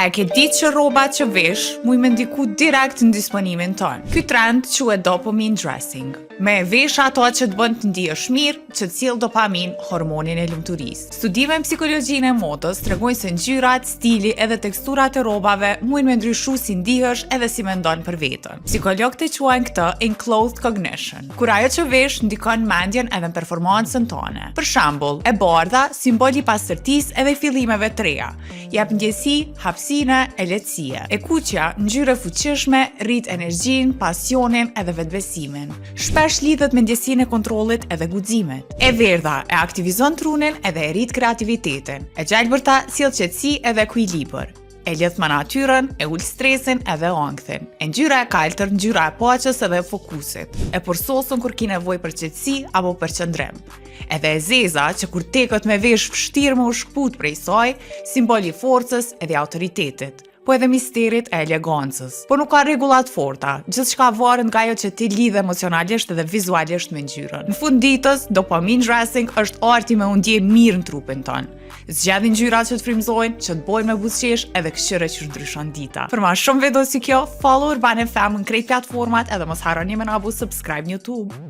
A e ke ditë që rrobat që vesh muj me ndiku direkt në disponimin tonë? Ky trend quhet dopamine dressing. Me vesh ato që të bën të ndihesh mirë, që të sjell dopamin, hormonin e lumturisë. Studime në psikologjinë e modës tregojnë se ngjyrat, stili edhe teksturat e rrobave mujnë me ndryshu si ndihesh edhe si mendon për veten. Psikologët e quajnë këtë enclothed cognition, kur ajo që vesh ndikon mendjen edhe performancën tone. Për shembull, e bardha, simboli i pastërtisë edhe fillimeve të reja, jep ndjesi, hapësine e lehtësie. E kuqja, ngjyrë e fuqishme, rrit energjinë, pasionin edhe vetbesimin. Shpesh lidhet me ndjesinë e kontrollit edhe guximet. E verdha e aktivizon trunin edhe e rrit kreativitetin. E gjelbërta sjell qetësi edhe ekuilibër. E lidh me natyrën, e ul stresin edhe ankthën. E ngjyra e kaltër, ngjyra e paqes edhe e fokusit. E përsosën kur ki nevojë për qetësi apo për qëndrim. Edhe e zeza që kur tekët me vesh vështirë me u shkput prej saj, simboli i forcës edhe autoritetit, po edhe misterit e elegancës. Po nuk ka rregulla të forta, gjithçka varet nga ajo që ti lidh emocionalisht edhe vizualisht me ngjyrën. Në fund ditës, dopamine dressing është arti me u ndje mirë në trupin tonë. Zgjedhni ngjyrat që të frymëzojnë, që të bojnë me buzëqesh edhe këshire që ndryshon dita. Për ma shumë video si kjo, follow Urban FM në krejt platformat edhe mos harroni me na bu subscribe në YouTube.